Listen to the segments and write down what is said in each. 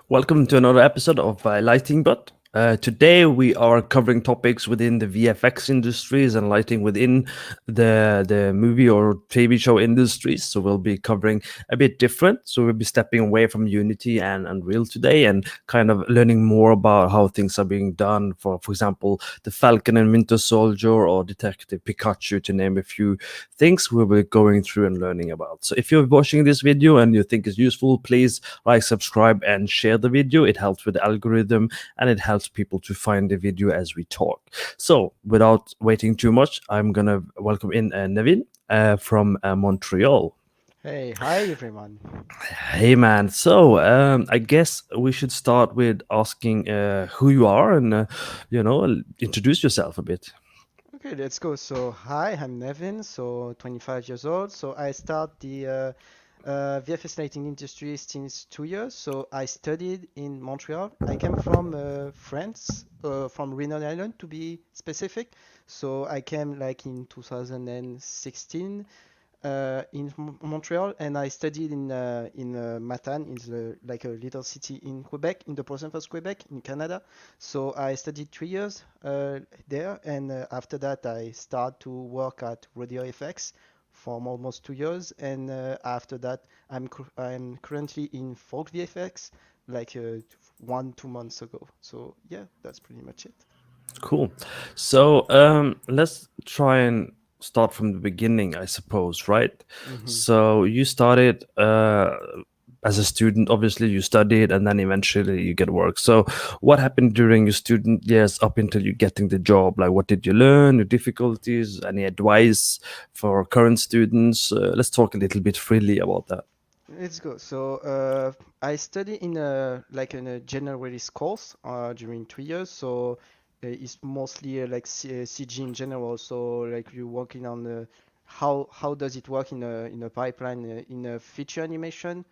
Welcome to another episode of Lighting But. Today we are covering topics within the VFX industries and lighting within the movie or TV show industries. So we'll be covering a bit different. So we'll be stepping away from Unity and Unreal today and kind of learning more about how things are being done for example, the Falcon and Winter Soldier or Detective Pikachu, to name a few things we'll be going through and learning about. So if you're watching this video and you think it's useful, please like, subscribe, and share the video. It helps with the algorithm and it helps people to find the video as we talk. So, without waiting too much, I'm gonna welcome in Nevin from Montreal. Hey, hi everyone. Hey man, so I guess we should start with asking who you are and introduce yourself a bit. Okay, let's go. So, hi, I'm Nevin, so 25 years old. So, I start the VFX lighting industry since 2 years. So, I studied in Montreal. I came from France, from Rhode Island to be specific. So, I came like in 2016 in Montreal, and I studied in Matane, in like a little city in Quebec, in the province of Quebec, in Canada. So I studied 3 years there, and after that I started to work at Radio FX for almost 2 years, and after that I'm currently in Folk VFX, like 1 2 months ago. So yeah, that's pretty much it. Cool. So let's try and start from the beginning, I suppose, right? hmm So you started as a student, obviously, you studied and then eventually you get work. So what happened during your student years up until you getting the job? Like, what did you learn, your difficulties, any advice for current students? Let's talk a little bit freely about that. Let's go. So I study in a like in a generalist course during 3 years. So it's mostly like CG in general. So like you're working on how does it work in a pipeline in a feature animation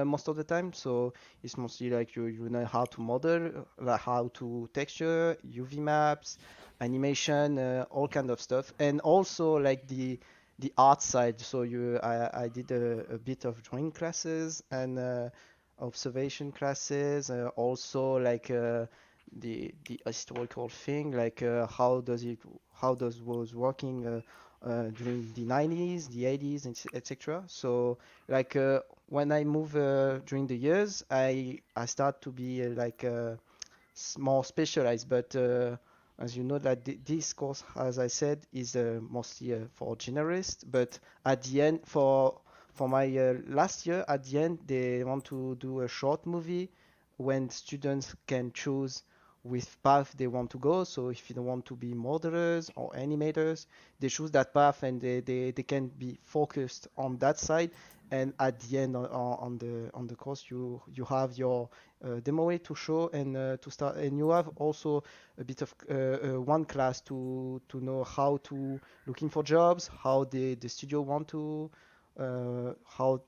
most of the time. So it's mostly like you know how to model, like how to texture, UV maps, animation, all kind of stuff, and also like the art side. So I did a bit of drawing classes and observation classes. Also like the historical thing, like how does was working during the 90s, the 80s, and etc. So like when I move during the years, I start to be more specialized, but as you know that this course, as I said, is mostly for generalists. But at the end, for my last year, at the end, they want to do a short movie when students can choose which path they want to go. So if they want to be modelers or animators, they choose that path and they can be focused on that side. And at the end on the course, you have your demo way to show and to start, and you have also a bit of one class to know how to looking for jobs, how the studio want to how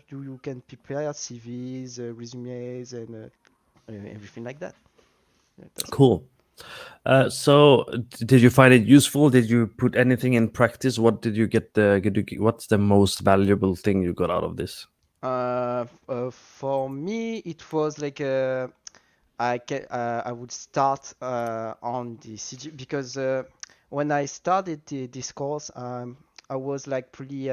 do you can prepare CVs, resumes, and everything like that. Yeah, that's it. Cool. So, did you find it useful? Did you put anything in practice? What did you get? What's the most valuable thing you got out of this? For me, it was like I would start on the CG because when I started this course, I was like pretty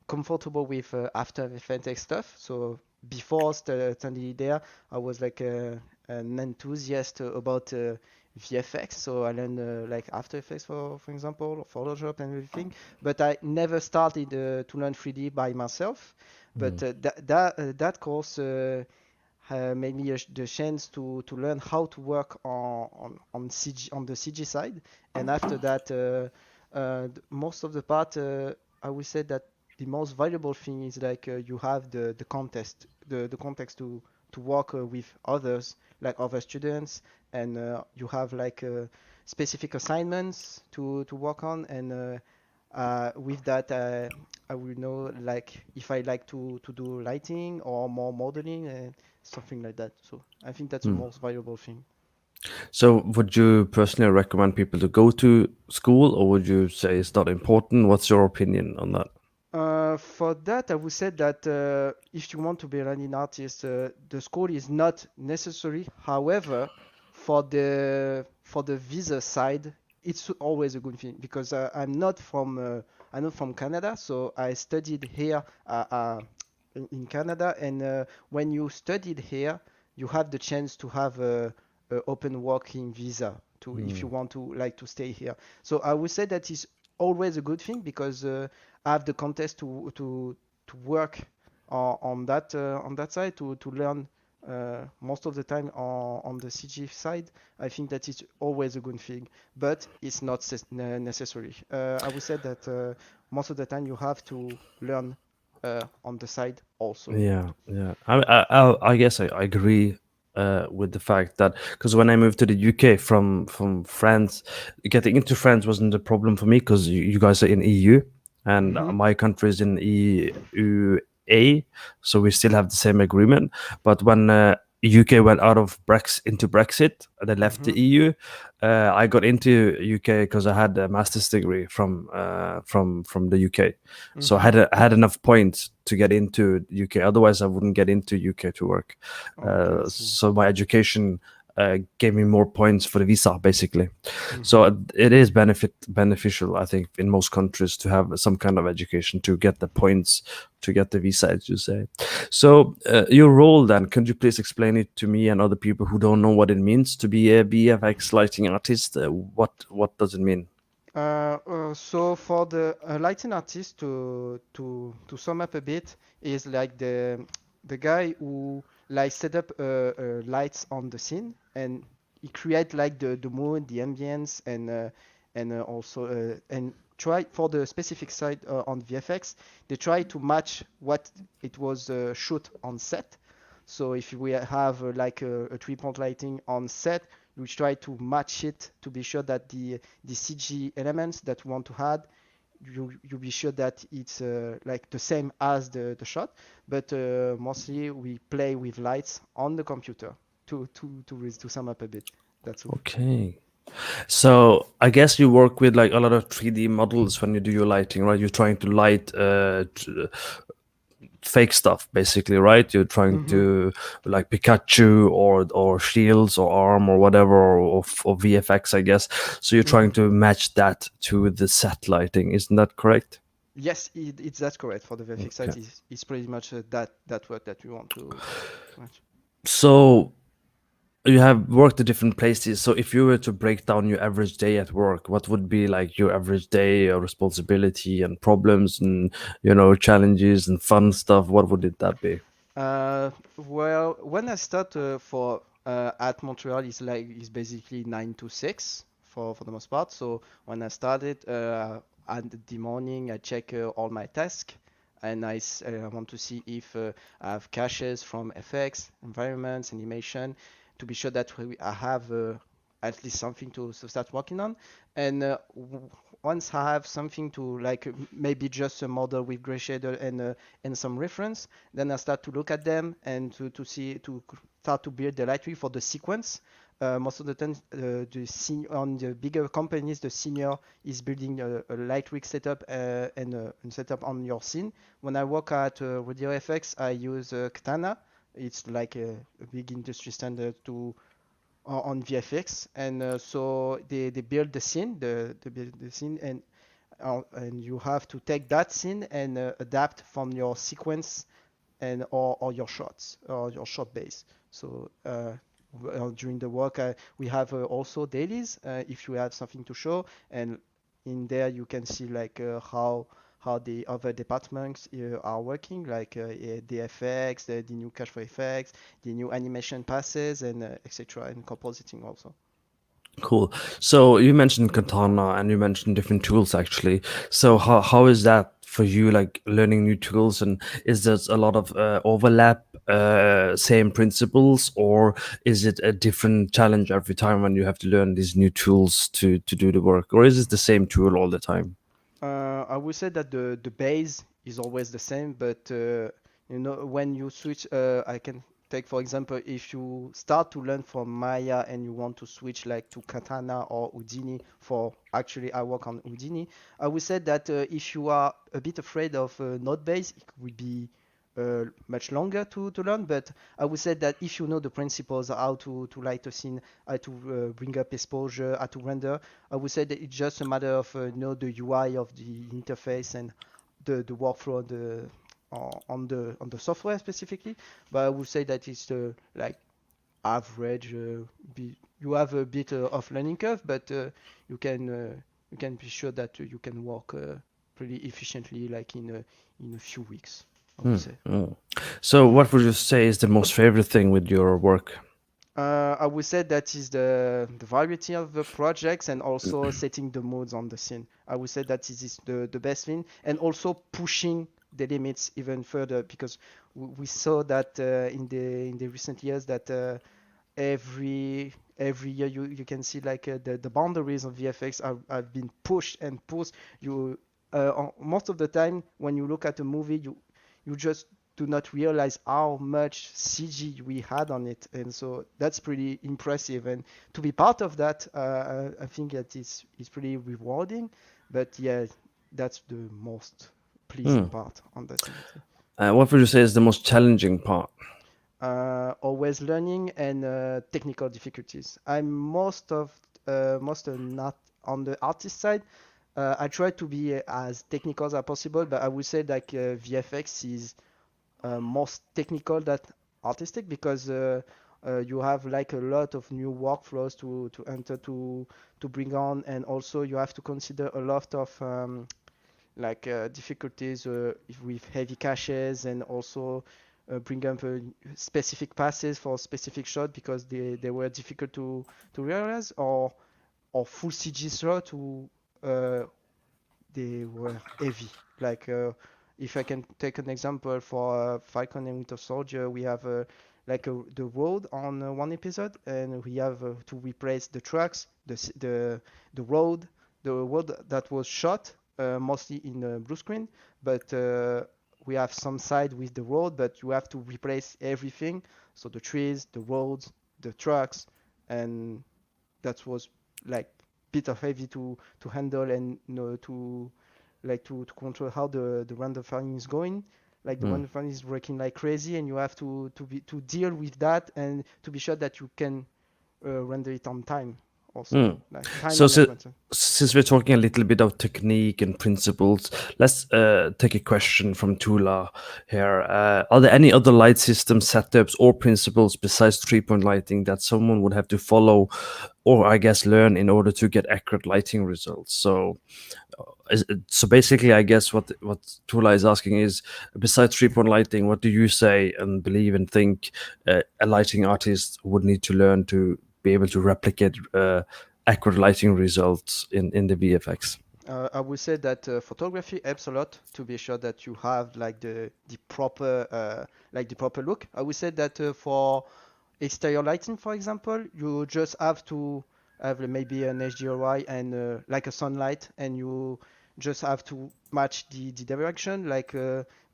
comfortable with After Effects stuff. So before studying there, I was like an enthusiast about VFX. So I learned like After Effects for example, or Photoshop and everything. But I never started to learn 3D by myself. But that course made me the chance to learn how to work on CG on the CG side. And after that, most of the part, I would say that the most valuable thing is like you have the context, the context to work with others, like other students, and you have like specific assignments to work on, and with that, I will know like if I like to do lighting or more modeling and something like that. So I think that's the Mm. most valuable thing. So, would you personally recommend people to go to school, or would you say it's not important? What's your opinion on that? For that, I would say that if you want to be a learning artist, the school is not necessary. However, for the visa side, it's always a good thing because I'm not from Canada, so I studied here in Canada, and when you studied here, you have the chance to have a open working visa to if you Hmm. want to like to stay here. So I would say that is always a good thing because have the contest to work on that side to learn most of the time on the CG side. I think that is always a good thing, but it's not necessary. I would say that most of the time you have to learn on the side also. Yeah, yeah. I guess I agree with the fact that because when I moved to the UK from France, getting into France wasn't a problem for me because you guys are in EU and Hmm. my country is in EUA, so we still have the same agreement. But when UK went out of Brexit into Brexit, they left Hmm. the EU. I got into UK because I had a master's degree from the UK, so Hmm. I had enough points to get into UK. Otherwise, I wouldn't get into UK to work. Okay, I see. So my education gave me more points for the visa, basically. So Hmm. it is beneficial, I think, in most countries to have some kind of education to get the points to get the visa, as you say. So your role then, could you please explain it to me and other people who don't know what it means to be a VFX lighting artist? What does it mean? So for the lighting artist to sum up a bit is like the guy who like set up lights on the scene and he create like the mood, the ambience, and also and try for the specific side on VFX they try to match what it was shoot on set. So if we have like a three-point lighting on set, we try to match it to be sure that the CG elements that we want to add, you be sure that it's like the same as the shot. But mostly we play with lights on the computer to sum up a bit. That's all. Okay. So I guess you work with like a lot of 3D models when you do your lighting, right? You're trying to light fake stuff, basically, right? You're trying Hmm. to like Pikachu or shields or arm or whatever or VFX, I guess. So you're trying Hmm. to match that to the set lighting, isn't that correct? Yes, it's that's correct. For the VFX Okay. side, is pretty much that work that we want to match. So you have worked at different places. So if you were to break down your average day at work, what would be like your average day, or responsibility and problems and challenges and fun stuff? What would that be? Well, when I start for at Montreal, is basically 9 to 6 for the most part. So when I started at the morning, I check all my tasks and I want to see if I have caches from FX, environments, animation, to be sure that I have at least something to start working on. And once I have something to like maybe just a model with gray shader and some reference, then I start to look at them and to start to build the light rig for the sequence. Most of the time, on the bigger companies, the senior is building a light rig setup and setup on your scene. When I work at Radio FX, I use Katana. It's like a big industry standard to on VFX, and so they build the scene, build the scene, and you have to take that scene and adapt from your sequence and or your shots or your shot base. So during the work, we have also dailies if you have something to show, and in there you can see like how the other departments are working, like the effects, the new cache for effects, the new animation passes, and etc. and compositing also. Cool. So you mentioned Katana and you mentioned different tools actually. So how is that for you, like learning new tools, and is there a lot of overlap, same principles, or is it a different challenge every time when you have to learn these new tools to do the work, or is it the same tool all the time? I would say that the base is always the same, but when you switch, I can take for example, if you start to learn from Maya and you want to switch like to Katana or Houdini, for actually I work on Houdini, I would say that if you are a bit afraid of node base, it will be much longer to learn. But I would say that if you know the principles, how to light a scene, how to bring up exposure, how to render, I would say that it's just a matter of know the UI of the interface and the workflow on the software specifically. But I would say that it's like average. You have a bit of learning curve, but you can be sure that you can work pretty efficiently, like in a few weeks, I would say. So, what would you say is the most favorite thing with your work? I would say that is the variety of the projects and also setting the modes on the scene. I would say that is the best thing, and also pushing the limits even further, because we saw that in the recent years that every year you can see like the boundaries of VFX have been pushed and pushed. You most of the time when you look at a movie, you just do not realize how much CG we had on it, and so that's pretty impressive. And to be part of that, I think that is pretty rewarding. But yeah, that's the most pleasing part on that thing. What would you say is the most challenging part? Always learning and technical difficulties. I'm most not on the artist side. I try to be as technical as possible, but I would say like VFX is most technical than artistic, because you have like a lot of new workflows to enter to bring on, and also you have to consider a lot of like difficulties with heavy caches, and also bring up specific passes for specific shot, because they were difficult to realize, or full CG slot to they were heavy. Like if I can take an example for Falcon and Winter Soldier, we have the road on one episode, and we have to replace the trucks, the road, the road that was shot mostly in blue screen, but we have some side with the road, but you have to replace everything. So the trees, the roads, the trucks, and that was like bit of heavy to handle, and to like to control how the render farming is going. Like the render farming is working like crazy, and you have to deal with that, and to be sure that you can render it on time also, like time So, management. since we're talking a little bit of technique and principles, let's take a question from Tula here. Are there any other light system setups or principles besides 3-point lighting that someone would have to follow, or I guess learn, in order to get accurate lighting results? So basically, I guess what Tula is asking is, besides 3-point lighting, what do you say and believe and think a lighting artist would need to learn to be able to replicate accurate lighting results in the VFX? I would say that photography helps a lot to be sure that you have like the proper like the proper look. I would say that for exterior lighting, for example, you just have to have maybe an HDRI and like a sunlight, and you just have to match the direction, like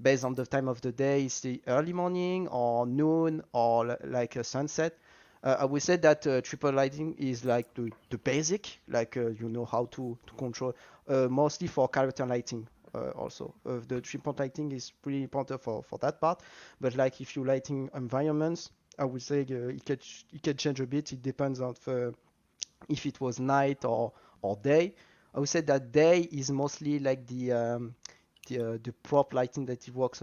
based on the time of the day, it's the early morning or noon or like a sunset. I would say that triple lighting is like the basic, like you know how to control, mostly for character lighting. Also, the three-point lighting is pretty important for that part. But like if you lighting environments, I would say it can change a bit. It depends on if it was night or day. I would say that day is mostly like the prop lighting that it works.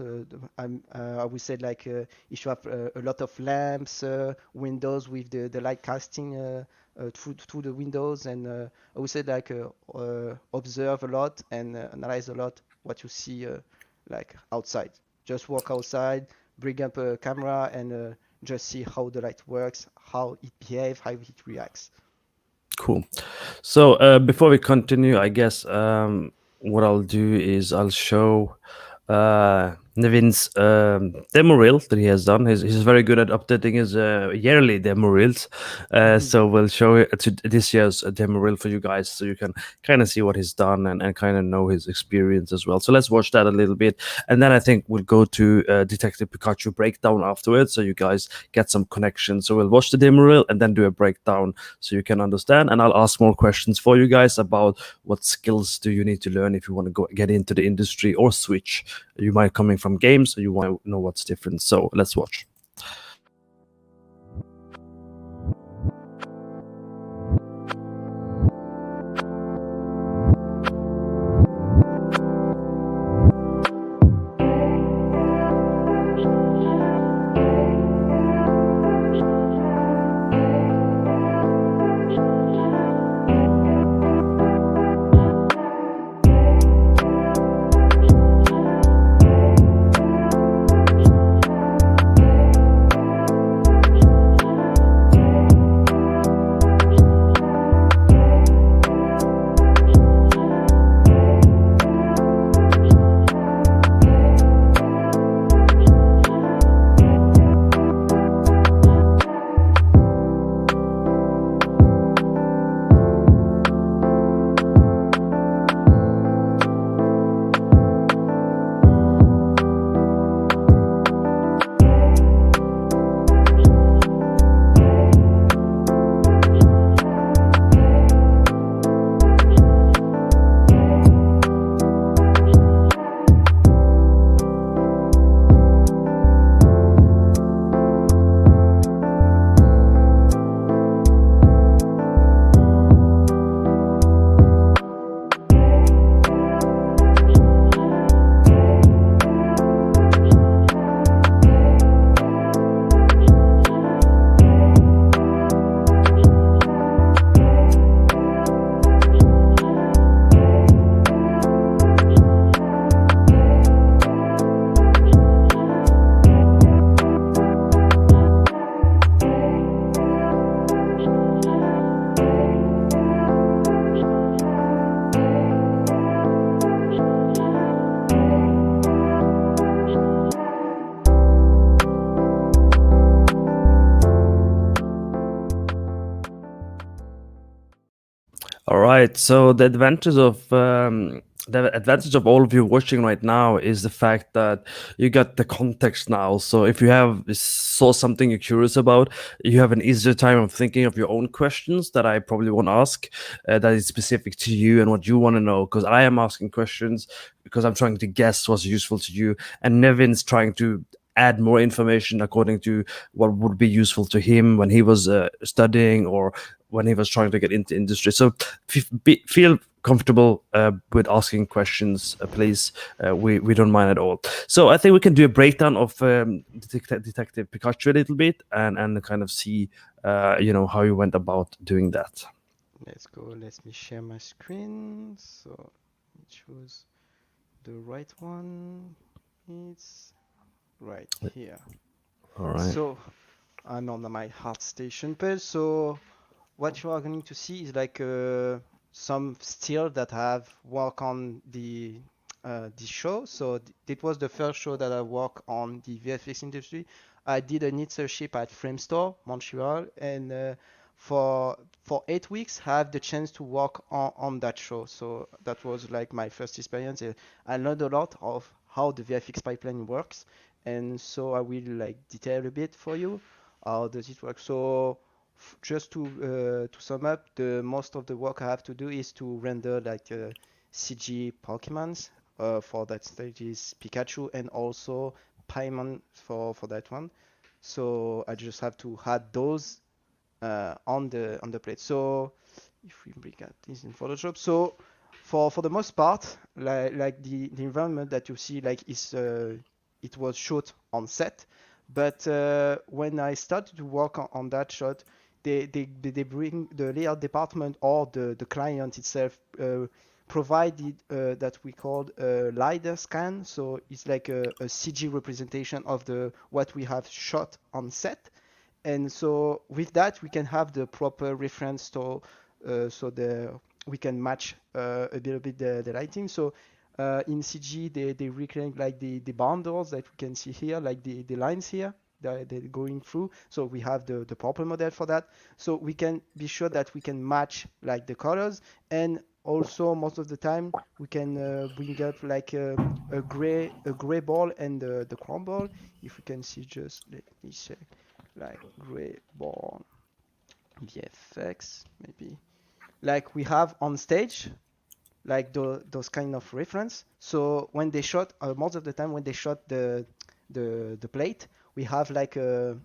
I would say like if you have a lot of lamps, windows with the light casting through the windows, and I would say like observe a lot and analyze a lot what you see like outside. Just walk outside, bring up a camera, and just see how the light works, how it behaves, how it reacts. Cool. So before we continue, I guess what I'll do is I'll show Nevin's demo reel that he has done. He's very good at updating his yearly demo reels. So we'll show it to this year's demo reel for you guys, so you can kind of see what he's done and kind of know his experience as well. So let's watch that a little bit, and then I think we'll go to Detective Pikachu breakdown afterwards, so you guys get some connection. So we'll watch the demo reel and then do a breakdown so you can understand, and I'll ask more questions for you guys about what skills do you need to learn if you want to go get into the industry or switch. You might coming from games, so you want to know what's different. So let's watch. All right. So the advantage of all of you watching right now is the fact that you got the context now. So if you saw something you're curious about, you have an easier time of thinking of your own questions that I probably won't ask, that is specific to you and what you want to know. Because I am asking questions because I'm trying to guess what's useful to you, and Nevin's trying to add more information according to what would be useful to him when he was studying or when he was trying to get into industry. So feel comfortable with asking questions, please. We don't mind at all. So I think we can do a breakdown of Detective Pikachu a little bit and kind of see how you went about doing that. Let's go. Let me share my screen. So choose the right one. It's right here. All right. So I'm on my heart station page. So what you are going to see is like some still that have worked on the show. So it was the first show that I worked on the VFX industry. I did an internship at Frame Store, Montreal, and for 8 weeks, I had the chance to work on that show. So that was like my first experience. I learned a lot of how the VFX pipeline works, and so I will like detail a bit for you. How does it work? So just to sum up, the most of the work I have to do is to render like CG Pokemons. For that stage is Pikachu and also Paimon for that one. So I just have to add those on the plate. So if we bring out this in Photoshop, so for the most part, like the environment that you see like is it was shot on set, but when I started to work on that shot, they bring the layout department or the client itself provided that we called a LiDAR scan. So it's like a CG representation of the what we have shot on set. And so with that, we can have the proper reference to, so we can match a little bit the lighting. So In CG, they recreate like the boundaries that we can see here, like the lines here that they're going through. So we have the proper model for that. So we can be sure that we can match like the colors, and also most of the time we can bring up like a gray ball and the chrome ball. If we can see, just let me check, like gray ball VFX maybe, like we have on stage, like those kind of reference. So when they shot, most of the time when they shot the plate, we have like a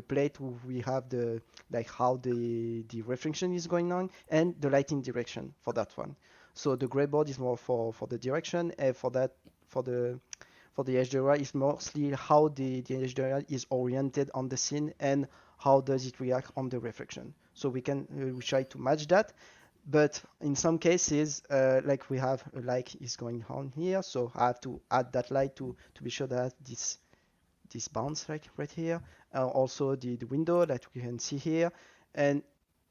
plate where we have the, like how the reflection is going on and the lighting direction for that one. So the gray board is more for the direction, and for the for the HDRI is mostly how the HDRI is oriented on the scene and how does it react on the reflection. So we try to match that, but in some cases, like we have a light is going on here, so I have to add that light to be sure that this bounce like right here. Also the window that we can see here, and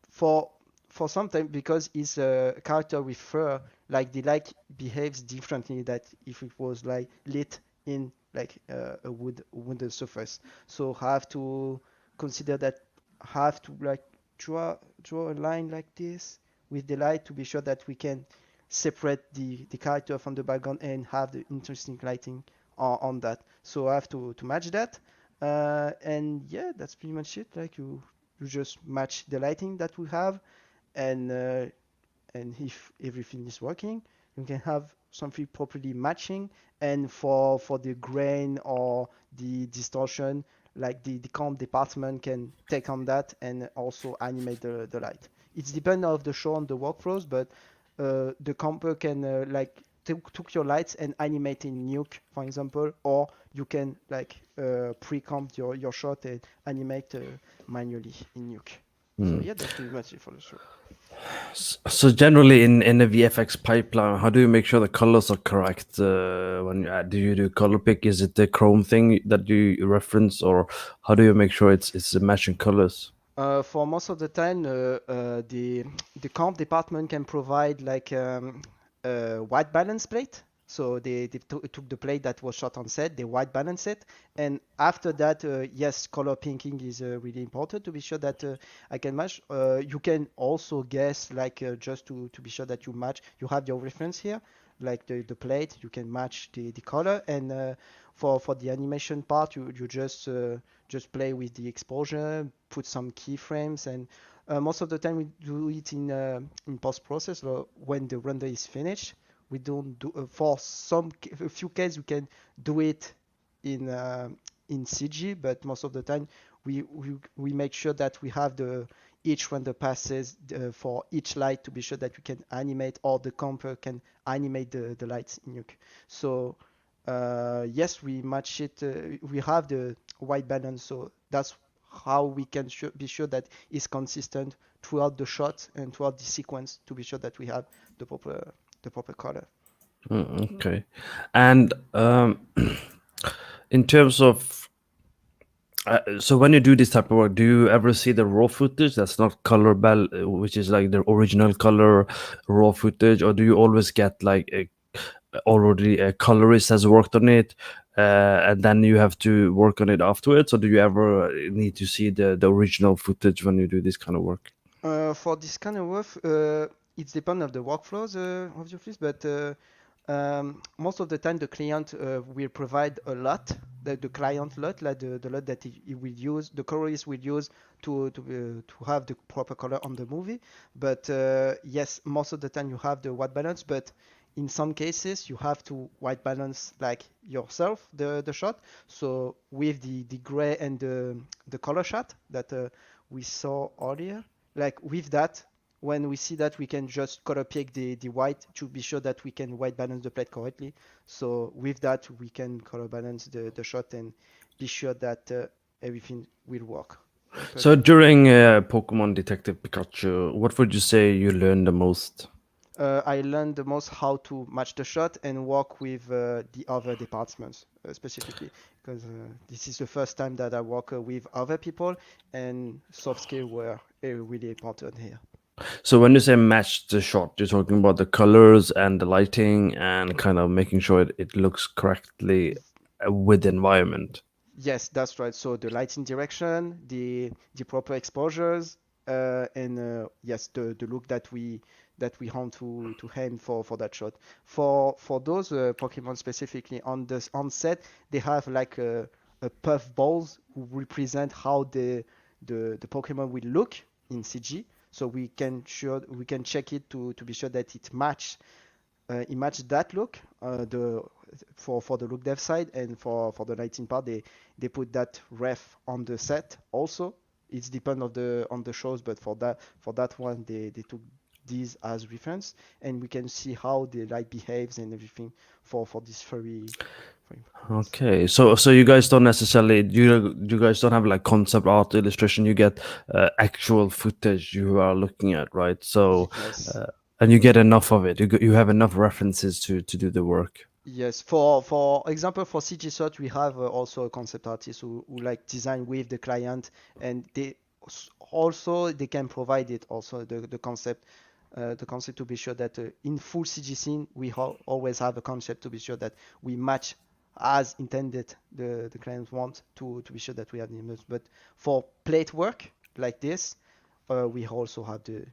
for for some time, because it's a character with fur, like the light behaves differently that if it was like lit in like a wooden surface. So I have to consider that I have to like draw a line like this with the light to be sure that we can separate the character from the background and have the interesting lighting on that. So I have to match that. And yeah, that's pretty much it. Like you just match the lighting that we have, and if everything is working, you can have something properly matching. And for the grain or the distortion, like the comp department can take on that and also animate the light. It's depend of the show on the workflows, but the comper can like took your lights and animate in Nuke, for example, or you can like pre-comp your shot and animate manually in Nuke. So yeah, that's pretty much it for the show. So generally in the VFX pipeline, how do you make sure the colors are correct when you do you do color pick? Is it the chrome thing that you reference, or how do you make sure it's matching colors? For most of the time, the comp department can provide like a white balance plate. So they took the plate that was shot on set, they white balance it, and after that, yes, color pinking is really important to be sure that I can match. You can also guess, like just to be sure that you match. You have your reference here, like the plate. You can match the color, and for the animation part, you just play with the exposure, put some keyframes, and most of the time we do it in post process or when the render is finished. We don't do for a few cases we can do it in CG, but most of the time we make sure that we have the each render passes for each light to be sure that we can animate, or the comper can animate the lights in Nuke. So yes, we match it. We have the white balance, so that's how we can be sure that it's consistent throughout the shot and throughout the sequence to be sure that we have the proper color. Okay, and in terms of so when you do this type of work, do you ever see the raw footage that's not color which is like the original color raw footage, or do you always get like already a colorist has worked on it, and then you have to work on it afterwards, or do you ever need to see the original footage when you do this kind of work? For this kind of work, it depends on the workflows, obviously, but most of the time the client will provide a lot, the client lot, like the lot that he will use, the colorist will use to have the proper color on the movie. But yes, most of the time you have the white balance, but in some cases you have to white balance like yourself the shot. So with the gray and the color shot that we saw earlier, like with that, when we see that, we can just color pick the white to be sure that we can white balance the plate correctly. So with that, we can color balance the shot and be sure that everything will work So perfectly. during Pokemon Detective Pikachu, what would you say you learned the most? I learned the most how to match the shot and work with the other departments specifically, because this is the first time that I work with other people, and soft skills were really important here. So when you say match the shot, you're talking about the colors and the lighting and kind of making sure it looks correctly with the environment. Yes, that's right. So the lighting direction, the proper exposures, and yes, the look that we want to aim for that shot. For those Pokemon specifically on the on set, they have like a puff balls who represent how the Pokemon will look in CG. So we can check it to be sure that it matched that look the for the look dev side, and for the lighting part they put that ref on the set also. It's depend of the on the shows, but for that one they took these as reference, and we can see how the light behaves and everything for this furry Pokemons. Okay, so you guys don't necessarily you guys don't have like concept art illustration. You get actual footage you are looking at, right? So Yes. uh, and you get enough of it. You have enough references to do the work. Yes, for example, for CG Search, we have also a concept artist who like design with the client, and also they can provide it also the concept to be sure that in full CG scene we always have a concept to be sure that we match as intended the client want to be sure that we have the image. But for plate work like this, we also have the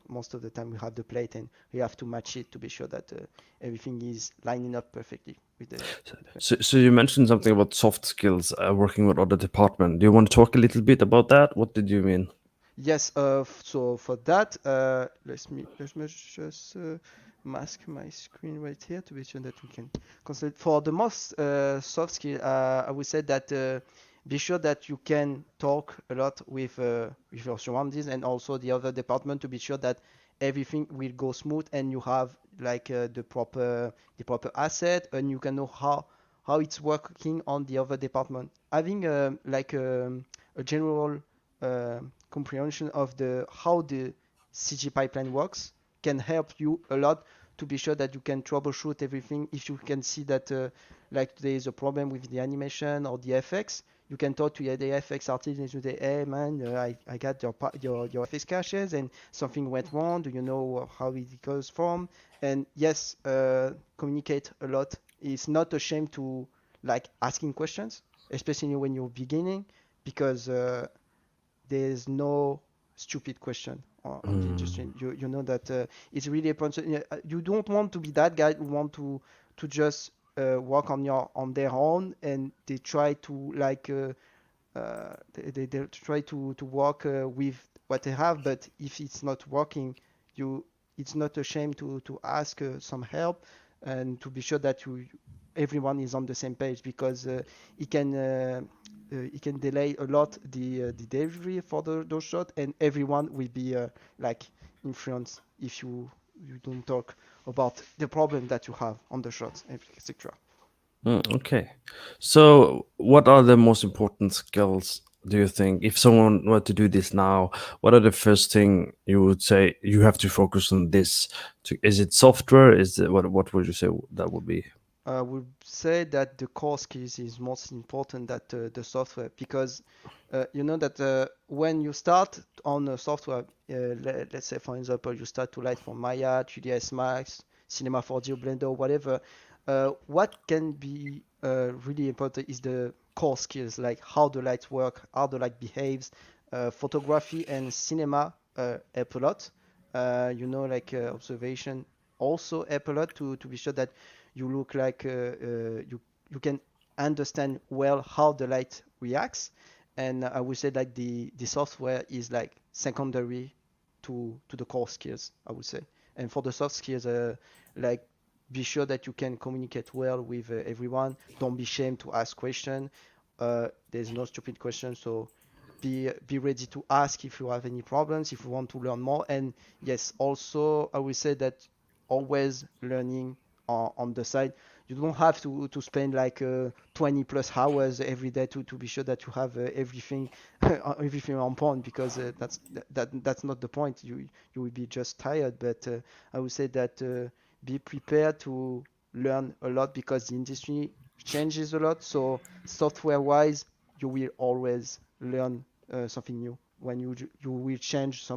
most of the time we have the plate, and we have to match it to be sure that everything is lining up perfectly with the So you mentioned something about soft skills, working with other department. Do you want to talk a little bit about that? What did you mean? Yes, so for that, let me just mask my screen right here to be sure that we can concentrate. For the most soft skill, I would say that be sure that you can talk a lot with your surroundings and also the other department to be sure that everything will go smooth and you have like the proper asset, and you can know how it's working on the other department. Having a general comprehension of the how the CG pipeline works can help you a lot to be sure that you can troubleshoot everything. If you can see that like there is a problem with the animation or the FX, you can talk to the FX artist and say, hey man, I got your FX caches and something went wrong. Do you know how it goes from? And yes, communicate a lot. It's not a shame to like asking questions, especially when you're beginning, because there's no stupid question on the industry. You know that it's really important. You don't want to be that guy who want to just work on their own, and they try to like they try to work with what they have. But if it's not working, you it's not a shame to ask some help, and to be sure that you everyone is on the same page, because it can delay a lot the delivery for those shots, and everyone will be like influenced if you don't talk about the problem that you have on the shots, etc. Okay. So, what are the most important skills do you think? If someone were to do this now, what are the first thing you would say you have to focus on this? Is it software? Is it what would you say that would be? I would say that the core skills is most important than the software, because you know that when you start on a software, let's say for example you start to light from Maya, 3ds Max, Cinema 4D, Blender, whatever. What can be really important is the core skills, like how the lights work, how the light behaves. Photography and cinema help a lot. Like observation also help a lot to be sure that you look like you can understand well how the light reacts. And I would say that the software is like secondary to the core skills, I would say. And for the soft skills, like be sure that you can communicate well with everyone. Don't be ashamed to ask questions. There's no stupid question, so be ready to ask if you have any problems, if you want to learn more. And yes, also I will say that always learning on the side. You don't have to spend like 20 plus hours every day to be sure that you have everything everything on point, because that's not the point. You will be just tired. But I would say that be prepared to learn a lot, because the industry changes a lot. So software wise, you will always learn something new. when you will change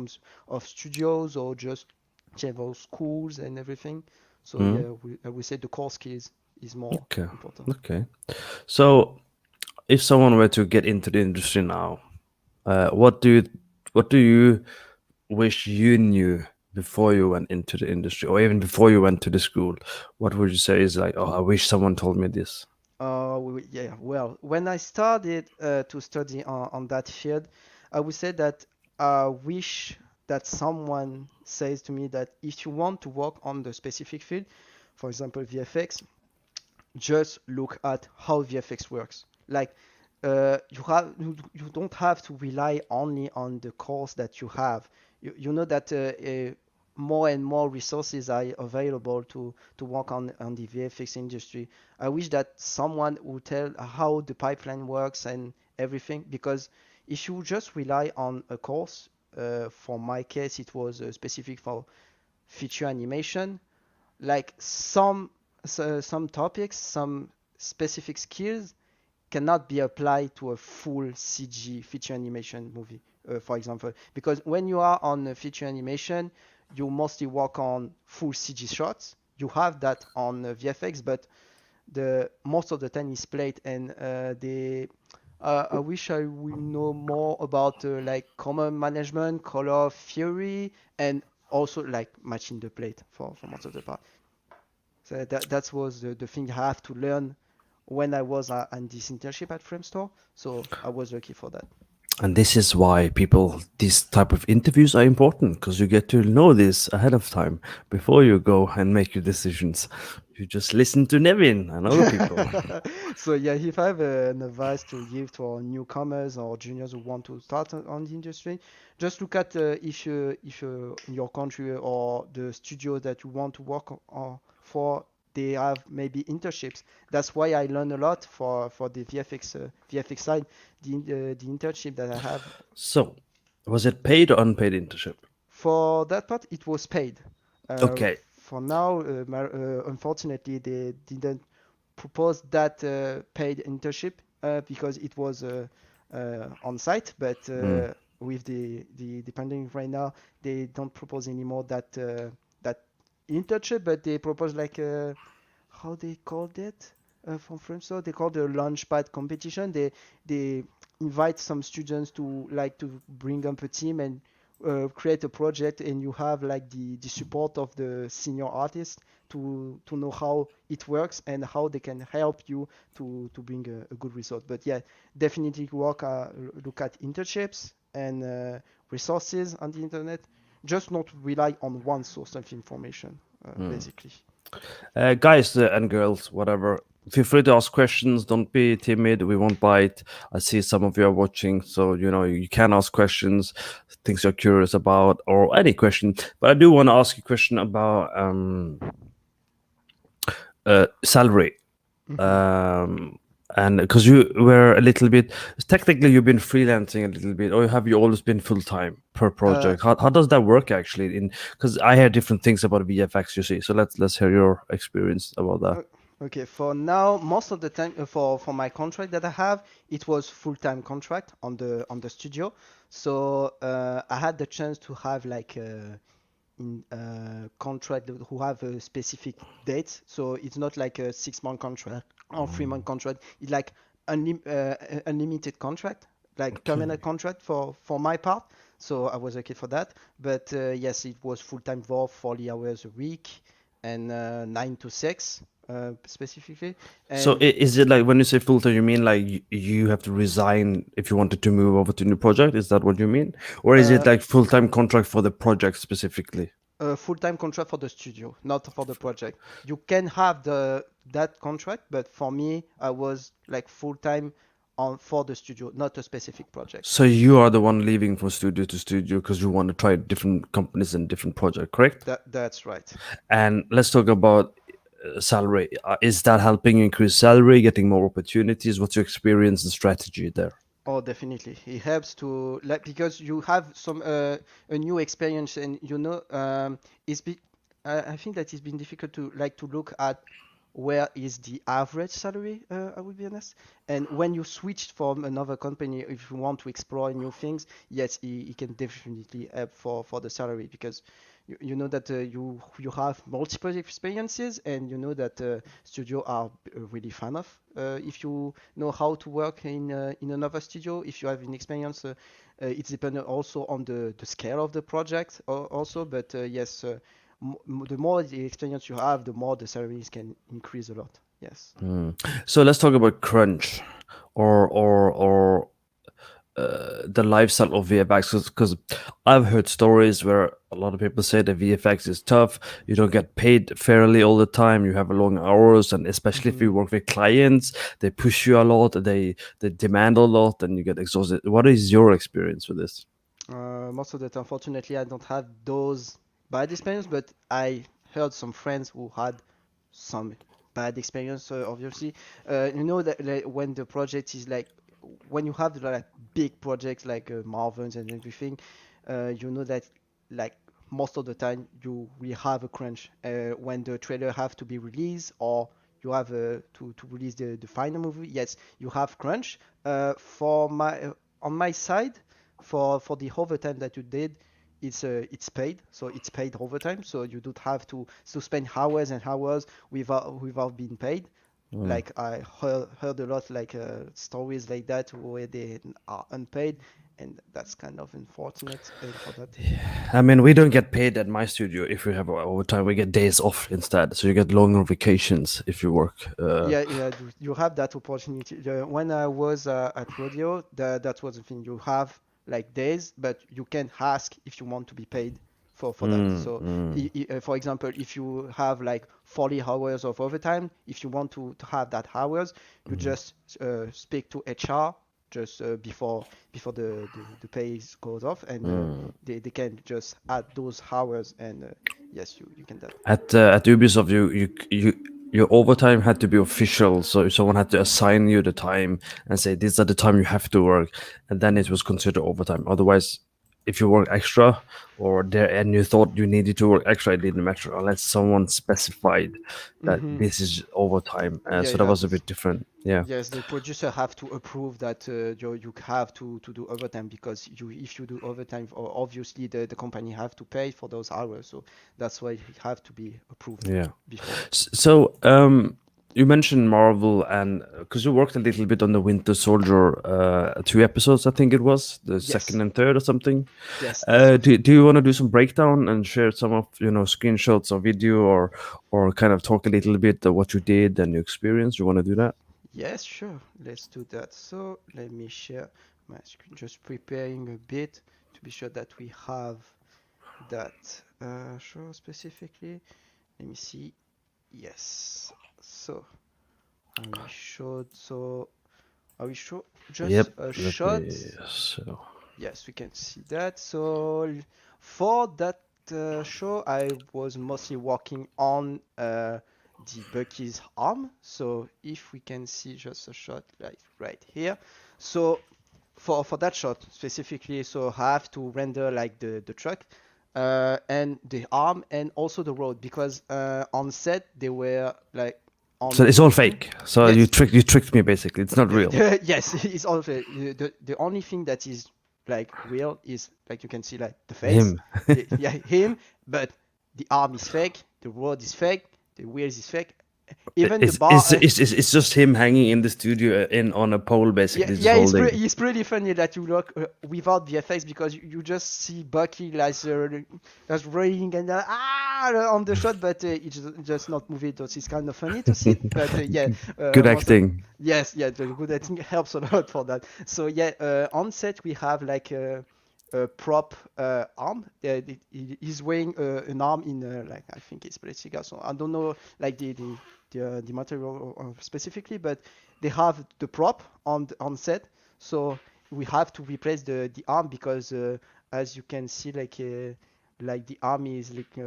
of studios or just change those schools and everything. So Mm. yeah, I would say the core skills is more Okay. important. Okay. So, if someone were to get into the industry now, what do you wish you knew before you went into the industry, or even before you went to the school? What would you say is like, oh, I wish someone told me this? Yeah, well, when I started to study on that field, I would say that I wish that someone says to me that if you want to work on the specific field, for example, VFX, just look at how VFX works. Like you don't have to rely only on the course that you have. You know that more and more resources are available to work on the VFX industry. I wish that someone would tell how the pipeline works and everything, because if you just rely on a course, for my case, it was specific for feature animation, like some topics, some specific skills cannot be applied to a full CG feature animation movie, for example, because when you are on a feature animation, you mostly work on full CG shots. You have that on VFX, but the most of the time is played, and I wish I would know more about like color management, color theory, and also like matching the plate for most of the part. So that was the thing I have to learn when I was on this internship at Framestore. So I was lucky for that. And this is why people, these type of interviews are important, because you get to know this ahead of time before you go and make your decisions. You just listen to Nevin and other people. So yeah, if I have an advice to give to our newcomers or juniors who want to start on the industry, just look at if in your country or the studio that you want to work on for, they have maybe internships. That's why I learn a lot for the VFX side. The internship that I have So, was it paid or unpaid internship? for that part, it was paid. Okay. For now, unfortunately, they didn't propose that paid internship because it was on site. But Mm. with the pandemic right now, they don't propose anymore that internship, but they propose like how they called it from French. So they called the launchpad competition. They invite some students to like to bring up a team and create a project, and you have like the support of the senior artist to know how it works and how they can help you to bring a good result. But yeah, definitely look at internships and resources on the internet. Just not rely on one source of information, basically. Guys and girls, whatever, feel free to ask questions. Don't be timid. We won't bite. I see some of you are watching, so you can ask questions, things you're curious about, or any question. But I do want to ask you a question about salary. Mhm. Um, and because you were a little bit, technically, you've been freelancing a little bit, or have you always been full time per Uh, project? How does that work actually? In Because I hear different things about VFX, you see. So let's hear your experience about that. Uh, Okay, for now, most of the time for my contract that I have, it was full-time contract on the studio. So I had the chance to have like in contract who have a specific date. So it's not like a 6 month contract or 3 month contract. It's like unlimited contract, like Okay. permanent contract for my part. So I was okay for that. But yes, it was full-time for 40 hours a week and 9 to 6 specifically. So And is it like when you say full time, you mean like you have to resign if you wanted to move over to a new project? Is that what you mean, or is it uh, like full time contract for the project specifically? a full-time contract for the studio, not for the project. You can have the that contract, but for me, I was like full-time on for the studio, not a specific project. So you are the one leaving from studio to studio because you want to try different companies and different project, correct? That's right. And let's talk about salary. Is that helping you increase salary, getting more opportunities? What's your experience and strategy there? Oh, definitely. It helps to like because you have some a new experience, and it's be I think that it's been difficult to like to look at where is the average salary, I will be honest. And when you switch from another company, if you want to explore new things, yes, it can definitely help for the salary, because you know that you have multiple experiences, and you know that studio are really fan of if you know how to work in another studio. If you have an experience, it's dependent also on the scale of the project also. But yes, the more the experience you have, the more the salaries can increase a lot. Yes. So let's talk about crunch, or the lifestyle of VFX, because I've heard stories where a lot of people say that VFX is tough. You don't get paid fairly all the time. You have long hours, and especially if you Hmm. work with clients, they push you a lot. They demand a lot, and you get exhausted. What is your experience with this? Most of the time, unfortunately, I don't have those bad experience, but I heard some friends who had some bad experience. Obviously, you know that like, when the project is like when you have like big projects like Marvels and everything, you know that like most of the time you will have a crunch when the trailer have to be released, or you have to release the final movie. Yes, you have crunch. For my on my side, for the overtime that you did, it's paid, so it's paid overtime, so you don't have to spend hours and hours without being paid. Mm. Like I heard a lot like stories like that where they are unpaid, and that's kind of unfortunate for that. I mean, we don't get paid at my studio if we have overtime. We get days off instead, so you get longer vacations if you work. Yeah, yeah, you have that opportunity. When I was at rodeo, that was the thing. You have like days, but you can ask if you want to be paid for that. Mm, So, mm, for example, if you have like 40 hours of overtime, if you want to have that hours, you mm, just speak to HR just before the pay goes off, and mm. they can just add those hours, and yes, you can that. At Ubisoft, you your overtime had to be official, so someone had to assign you the time and say these are the time you have to work, and then it was considered overtime. Otherwise, if you work extra or there and you thought you needed to work extra, it didn't matter unless someone specified that Mm-hmm. this is overtime. Yeah, So that yeah. was a bit different. Yeah. Yes, the producer have to approve that you have to do overtime, because if you do overtime, obviously the company have to pay for those hours. So that's why it have to be approved Yeah. before. So, you mentioned Marvel, and because you worked a little bit on the Winter Soldier, 2 episodes, I think it was the second Yes, and third or something. yes, this was. Do you want to do some breakdown and share some of screenshots or video, or kind of talk a little bit of what you did and your experience? You want to do that? Yes, sure. Let's do that. So let me share my screen. Just preparing a bit to be sure that we have that show specifically. Let me see. Yes. So I will show. So I will show just Yep. a Let shot. me. So. Yes, we can see that. So for that show, I was mostly working on the Bucky's arm. So if we can see just a shot like right here. So for that shot specifically, so I have to render like the truck and the arm and also the road, because on set they were like So on it's all the fake. So yes. you tricked me basically. It's not real. Yes, it's all fake. The only thing that is like real is like you can see like the face, Him. yeah, him, but the arm is fake, the road is fake, the wheels is fake, even the bar. It's just him hanging in the studio in on a pole Yeah, basically, just yeah, holding. it's pretty funny that you look without the effects, because you just see Bucky like just running and on the shot, but it's just not moving. So it's kind of funny to see. But yeah, Good most of, acting. yes, yeah, the good acting helps a lot for that. So yeah, on set we have like a prop arm. He's wearing an arm in like I think it's plastic. So I don't know like the material specifically, but they have the prop on set, so we have to replace the arm, because as you can see like the arm is like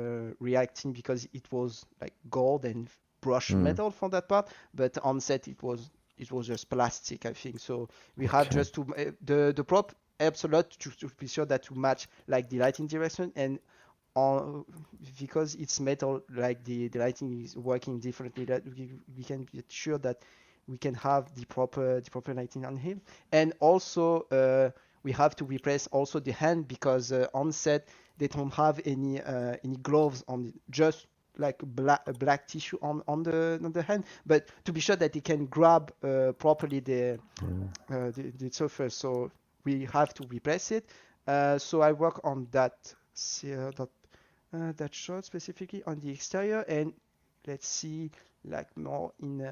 reacting, because it was like gold and brushed Mm, metal for that part, but on set it was just plastic, I think. So we have okay. just the prop helps a lot to be sure that to match like the lighting direction, and on because it's metal, like the lighting is working differently, that we can be sure that we can have the proper lighting on him. And also we have to replace also the hand, because on set they don't have any gloves on, just like black tissue on the hand, but to be sure that they can grab properly the surface, so we have to replace it. So I work on that shot specifically on the exterior, and let's see, like more in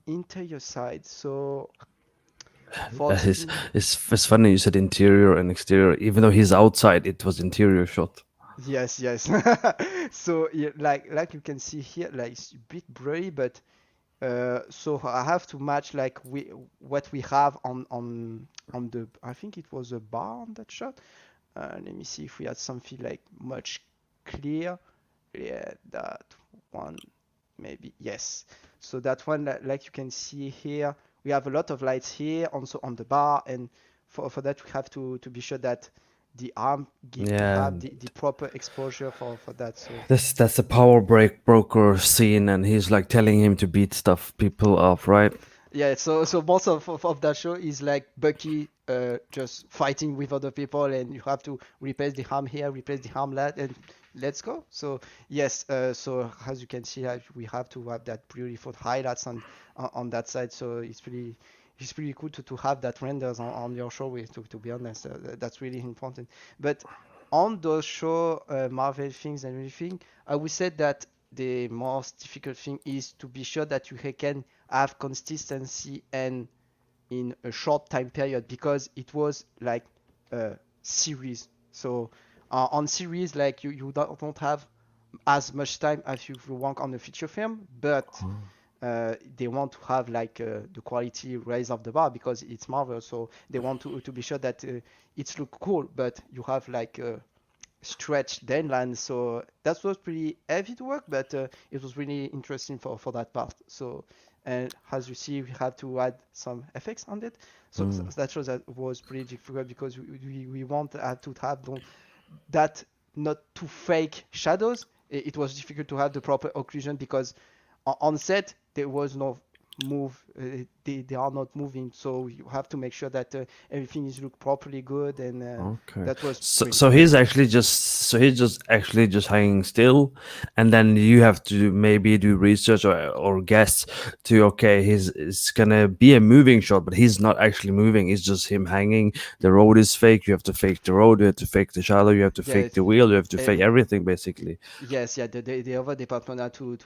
interior side. So for It's, the it's funny you said interior and exterior. Even though he's outside, it was interior shot. yes. So yeah, like you can see here, like it's a bit blurry, but so I have to match like what we have on the, I think it was a bar on that shot. Let me see if we had something like much clear. Yeah, that one maybe. Yes. So that one, like you can see here, we have a lot of lights here, also on the bar, and for that we have to be sure that the arm Yeah, have the proper exposure for that. So that's a power break broker scene, and he's like telling him to beat stuff people up, right? yeah, so most of that show is like Bucky just fighting with other people, and you have to replace the harm here, replace the harm that, and let's go. So yes, so as you can see, we have to have that beautiful highlights on that side. So it's pretty cool to have that renders on your show. To be honest, that's really important. But on those show Marvel things and everything, I would say that the most difficult thing is to be sure that you can have consistency and in a short time period, because it was like a series. So on series, like you don't have as much time as you want on a feature film, but they want to have like the quality raise of the bar, because it's Marvel, so they want to be sure that it's look cool, but you have like stretched deadline. So that was pretty heavy to work, but it was really interesting for that part. So, and as you see, we had to add some effects on it. So that shows that was pretty difficult, because we want to have that not too fake shadows. It was difficult to have the proper occlusion, because on set there was no move. They are not moving, so you have to make sure that everything is look properly good, and Okay. that was So pretty so cool. he's actually just actually just hanging still, and then you have to maybe do research or guess to okay, he's it's gonna be a moving shot, but he's not actually moving. It's just him hanging. The road is fake. You have to fake the road. You have to fake the shadow. You have to Yeah, fake the wheel. You have to fake everything basically. yes, yeah. The other department are to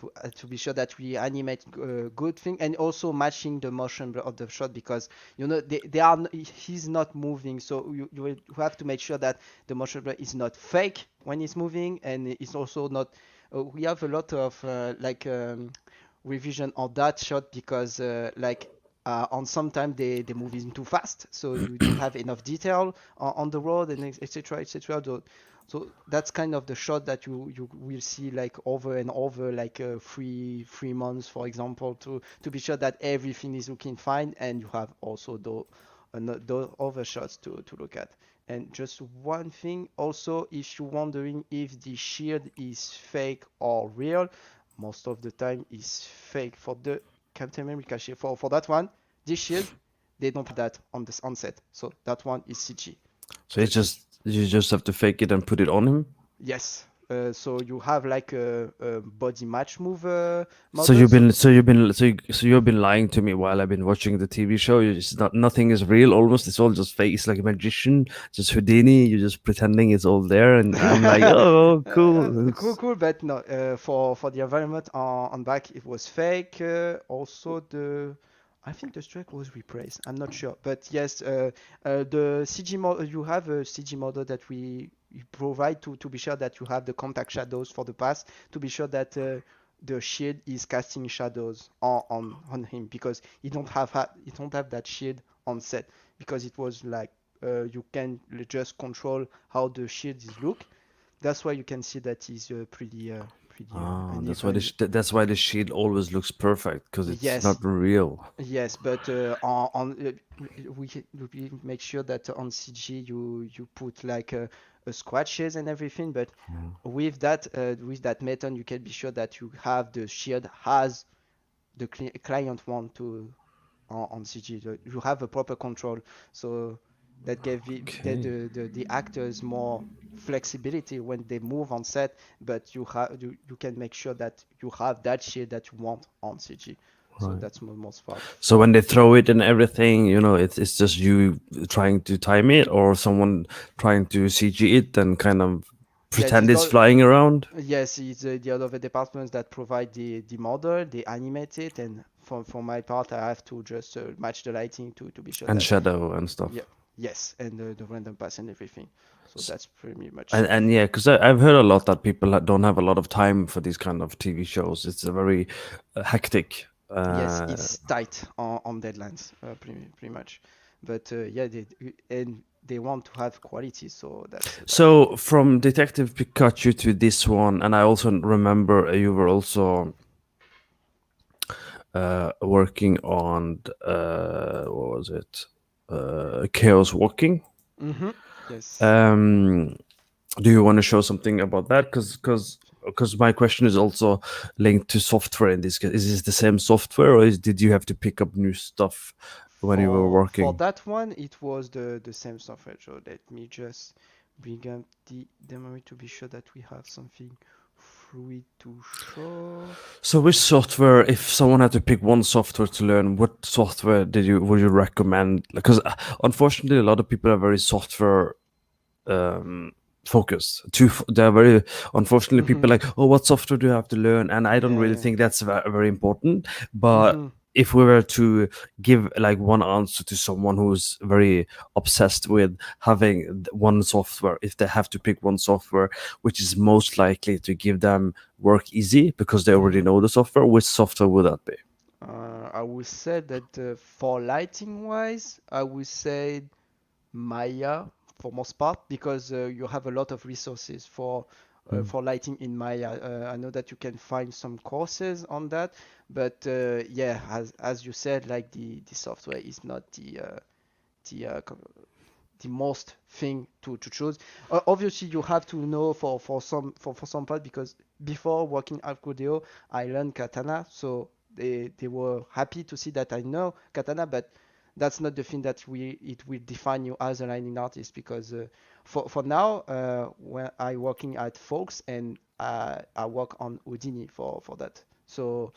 be sure that we animate good thing, and also matching the motion of the shot, because they are he's not moving, so you have to make sure that the motion blur is not fake when he's moving, and it's also not. We have a lot of revision on that shot, because on sometimes they move in too fast, so you don't have enough detail on the road, and etc etc. So that's kind of the shot that you will see like over and over, like 3 months, for example, to be sure that everything is looking fine, and you have also those other shots to look at. And just one thing also, if you're wondering if the shield is fake or real, most of the time is fake. For the Captain America shield, for that one, this shield, they don't have that on the onset, so that one is CG. So it's just you just have to fake it and put it on him. Yes. So you have like a body match move So model. you've So been so you've been so you've been lying to me while I've been watching the TV show. It's not nothing is real. Almost it's all just fake. It's like a magician, just Houdini. You're just pretending it's all there, and I'm like, oh, cool. cool. But no, for the environment on back, it was fake. Also, I think the strike was replaced. I'm not sure, but yes, the CG model, you have a CG model that we provide to be sure that you have the contact shadows for the pass, to be sure that the shield is casting shadows on him, because he don't have that shield on set, because it was like you can just control how the shield is look. That's why you can see that he's pretty Oh, uneven. that's why the shield always looks perfect because it's not Yes, real. yes, but we make sure that on CG you put like scratches and everything. But with that method, you can be sure that you have the shield as the client want to on CG. You have a proper control, so that gave Okay. the actors more flexibility when they move on set, but you can make sure that you have that shit that you want on CG. So Right. that's the most part. So when they throw it and everything, it's just you trying to time it, or someone trying to CG it and kind of Yes, pretend it's flying around it's the other departments that provide the model, they animate it, and for my part, I have to just match the lighting to be sure and that shadow and stuff. yeah, yes, and the random pass and everything. So S- that's pretty much And, it. and yeah, because I've heard a lot that people don't have a lot of time for these kind of TV shows. It's a very hectic. Yes, it's tight on deadlines, pretty much. But yeah, they want to have quality, so that's the So thing. from Detective Pikachu to this one, and I also remember you were also working on what was it? Chaos Walking. Mm-hmm. Yes. Um, do you want to show something about that? Because my question is also linked to software in this case. Is this the same software, or did you have to pick up new stuff when you were For working? that one, it was the same software. So let me just bring up the memory to be sure that we have something fluid to show. So, which software, if someone had to pick one software to learn, what software would you recommend? Because unfortunately, a lot of people are very software um, focused. They're very unfortunately Mm-hmm. people like, oh, what software do you have to learn? And I don't Yeah, really yeah. think that's very important. But Mm-hmm. if we were to give like one answer to someone who's very obsessed with having one software, if they have to pick one software which is most likely to give them work easy because they already Mm-hmm. know the software, which software would that be? I would say that for lighting wise, I would say Maya for most part because you have a lot of resources Hmm. for lighting in Maya. I know that you can find some courses on that, but yeah, as you said, like the software is not the the most thing to choose. Obviously, you have to know for some part because before working at Codeo, I learned Katana, so they were happy to see that I know Katana, but that's not the thing that it will define you as a lighting artist because for now when I working at Folks and I work on Houdini for that. So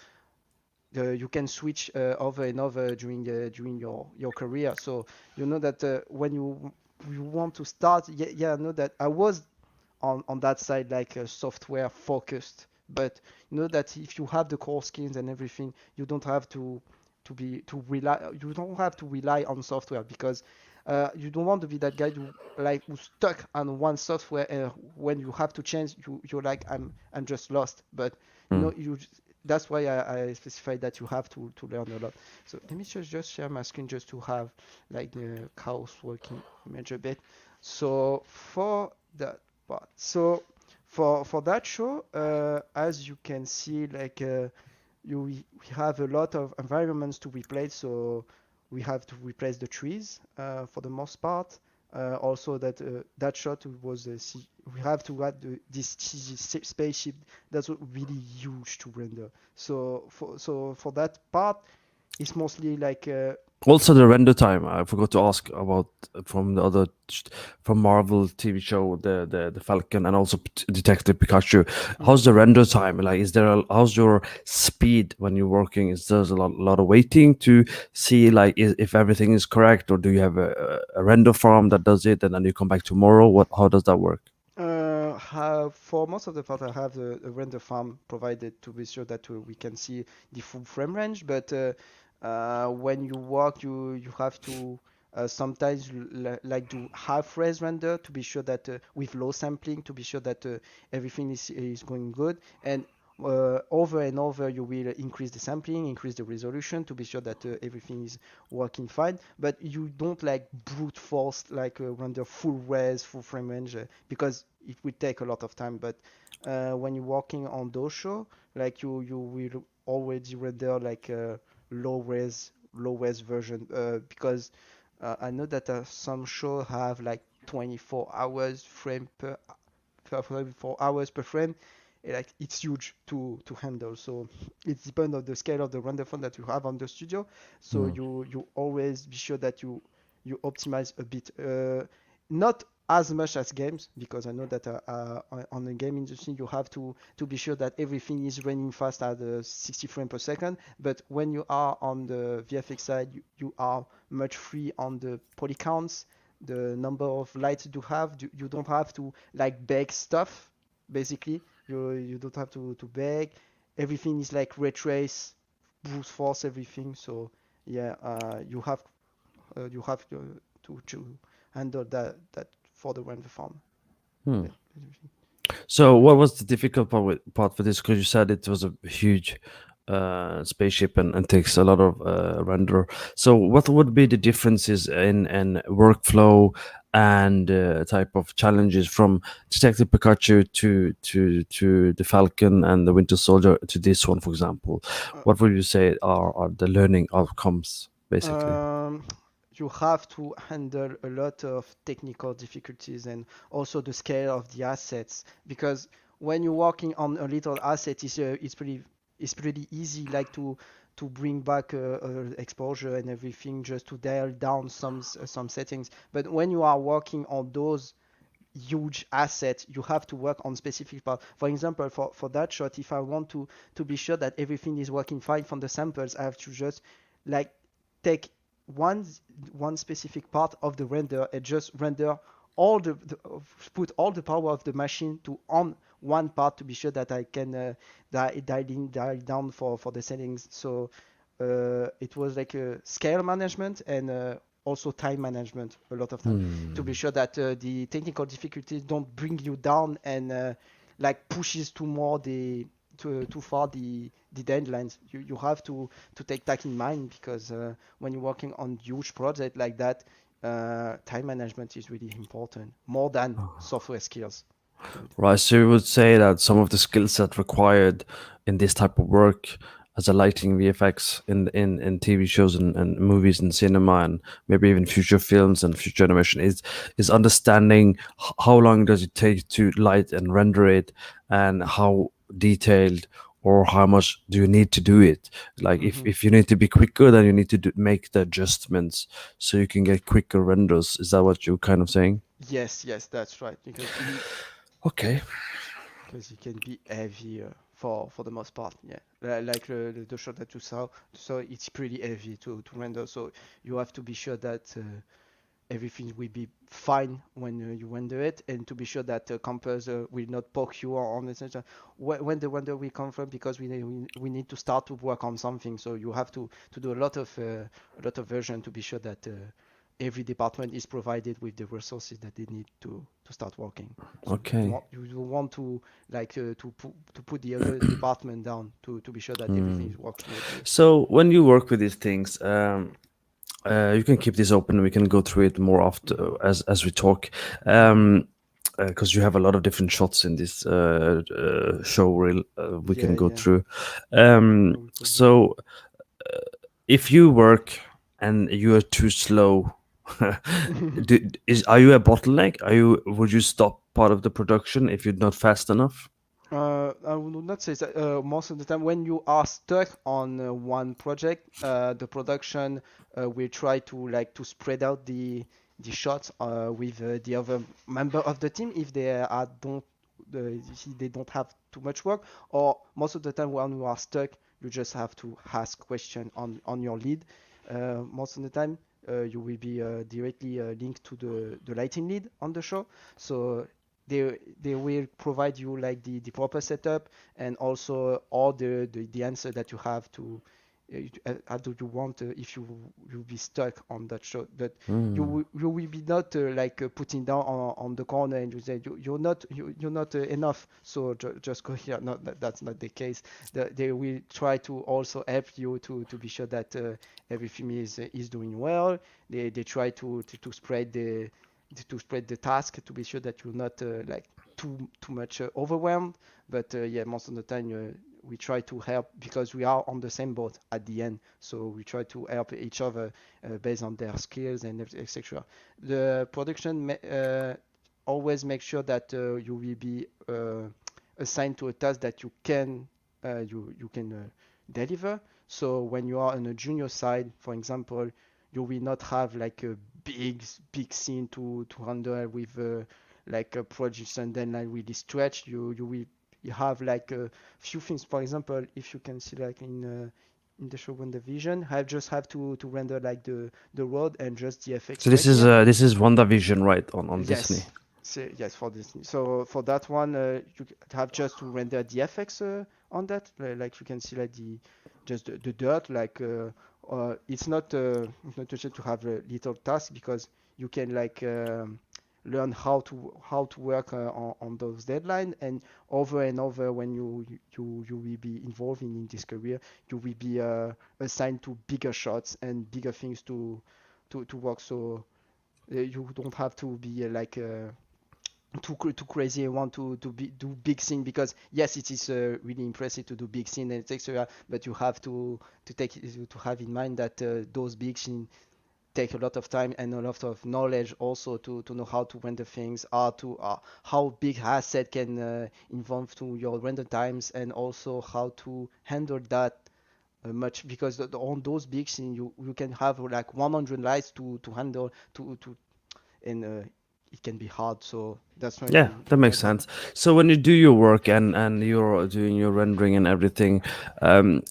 you can switch over and over during your career. So you know that when you want to start, yeah, I know that I was on that side like software focused, but you know that if you have the core skills and everything, you don't have to rely. You don't have to rely on software because you don't want to be that guy who's stuck on one software and when you have to change, you're like I'm just lost. But you Hmm. know that's why I specified that you have to learn a lot. So let me just share my screen just to have like the chaos working image a bit. So for that part, so for that show, as you can see, like we have a lot of environments to replace. So we have to replace the trees for the most part. Also, that shot was we have to add this cheesy spaceship that's really huge to render. So for that part, it's mostly like Also, the render time. I forgot to ask about from the other from Marvel TV show, the Falcon, and also Detective Pikachu. How's mhm. the render time? Like, how's your speed when you're working? Is there's lot of waiting to see like if everything is correct, or do you have a render farm that does it, and then you come back tomorrow? How does that work? Have for most of the part, I have the render farm provided to be sure that we can see the full frame range. But when you work, you have to sometimes like do half res render to be sure that with low sampling to be sure that everything is going good. And over and over, you will increase the sampling, increase the resolution to be sure that everything is working fine. But you don't like brute force like render full res, full frame range because it will take a lot of time. But when you're working on Dosho, like you will already render like a low res version because I know that some show have like 24 hours frame per 4 hours per frame, like it's huge to handle. So it depends on the scale of the render farm that you have on the studio. So Hmm. you always be sure that you optimize a bit, not as much as games, because I know that on the game industry you have to be sure that everything is running fast at 60 frames per second. But when you are on the VFX side, you are much free on the poly counts, the number of lights you have. You don't have to like beg stuff. Basically, you don't have to beg. Everything is like ray trace, brute force, everything. So yeah, you have to handle that for the render farm. Hmm. Yeah. So, what was the difficult part for this? Because you said it was a huge spaceship and takes a lot of render. So, what would be the differences in workflow and type of challenges from Detective Pikachu to the Falcon and the Winter Soldier to this one, for example? What would you say are the learning outcomes, basically? Um, you have to handle a lot of technical difficulties and also the scale of the assets, because when you're working on a little asset, it's pretty easy like to bring back exposure and everything, just to dial down some settings. But when you are working on those huge assets, you have to work on specific part. For example, for that shot, if I want to be sure that everything is working fine from the samples, I have to just like take one one specific part of the render and just render all put all the power of the machine to on one part, to be sure that I can dial down for the settings. So it was like a scale management and also time management a lot of time, to be Hmm. sure that the technical difficulties don't bring you down and like pushes too far the deadlines. You have to take that in mind, because when you're working on huge project like that, time management is really important, more than software skills. Right, so you would say that some of the skill set required in this type of work as a lighting VFX in TV shows and movies and cinema and maybe even future films and future animation is understanding how long does it take to light and render it and how detailed or how much do you need to do it. Like Hmm. if you need to be quicker, then you need to make the adjustments so you can get quicker renders. Is that what you're kind of saying? Yes, yes, that's right. Okay. Because it can be heavy for the most part. Yeah, like the shot that you saw, so it's pretty heavy to render. So you have to be sure that everything will be fine when you render it, and to be sure that campers will not poke you on the center when the render will come from, because we need to start to work on something. So you have to do a lot of version to be sure that every department is provided with the resources that they need to start working. So Okay. you don't want to like to put the other department down, to be sure that everything works smoothly. So when you work with these things, you can keep this open. We can go through it more often Hmm. as we talk, Hmm. because you have a lot of different shots in this show reel. We can Yeah, go yeah. through. No, we could do. So if you work and you are too slow, are you a bottleneck? Would you stop part of the production if you're not fast enough? I would not say that most of the time when you are stuck on one project, the production will try to spread out the shots with the other member of the team if they don't have too much work. Or most of the time when you are stuck, you just have to ask question on your lead. Most of the time, you will be directly linked to the lighting lead on the show. So they will provide you like the proper setup, and also all the answer that you have to how do you want if you be stuck on that show. But you will be not putting down on the corner and you say you're not enough, so just go here. No, that's not the case. They will try to also help you to be sure that everything is doing well. They try to spread the task, to be sure that you're not like too much overwhelmed. But yeah, most of the time we try to help because we are on the same boat at the end. So we try to help each other based on their skills and etc. The production always make sure that you will be assigned to a task that you can deliver. So when you are on a junior side, for example, you will not have like a big scene to handle with like a projection deadline really stretched. You will you have like a few things. For example, if you can see like in the show when the vision, I just have to render like the road and just the So effects right here. this is WandaVision, right, on Disney. Yes. So, yes, for this. So for that one, you have just to render the effects on that. Like you can see, like the dirt. Like it's not just to have a little task because you can like learn how to work on those deadlines and over when you will be involved in this career, you will be assigned to bigger shots and bigger things to work. So you don't have to be too crazy and want to do big scene because yes it is really impressive to do big scene and etc, but you have to have in mind that those big scene take a lot of time and a lot of knowledge also to know how to render things, how big asset can involve to your render times and also how to handle that much because on those big scenes you can have like 100 lights to handle to and it can be hard. So that's why Yeah, that makes like sense. So when you do your work and you're doing your rendering and everything, um,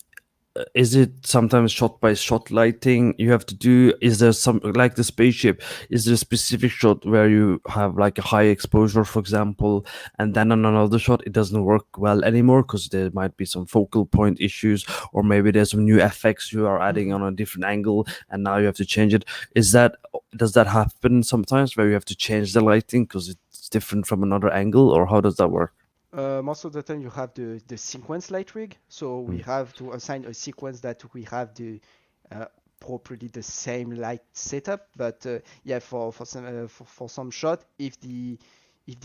is it sometimes shot by shot lighting you have to do? Is there some, like the spaceship, is there a specific shot where you have like a high exposure, for example, and then on another shot it doesn't work well anymore because there might be some focal point issues, or maybe there's some new effects you are adding on a different angle and now you have to change it? Is that, does that happen sometimes where you have to change the lighting because it's different from another angle, or how does that work? most of the time you have the sequence light rig, so we have to assign a sequence that we have the uh, properly the same light setup. But yeah, for some shot, if the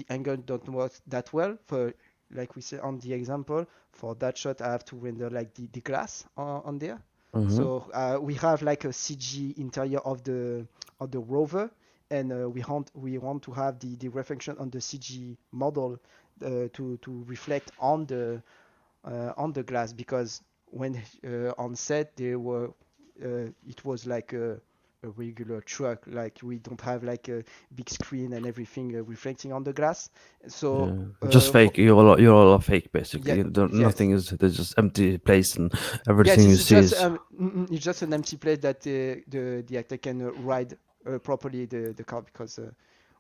angle don't work that well, for like we said on the example, for that shot I have to render like the glass on there. Mm-hmm. So we have like a CG interior of the rover, and we want to have the reflection on the CG model to reflect on the glass because when on set they were it was like a regular truck, like we don't have like a big screen and everything reflecting on the glass. So Yeah. Just fake. You're all fake basically. yeah, yes, Nothing is, there's just empty place and yes, everything you it's see just is. it's just an empty place that the actor can ride properly the car because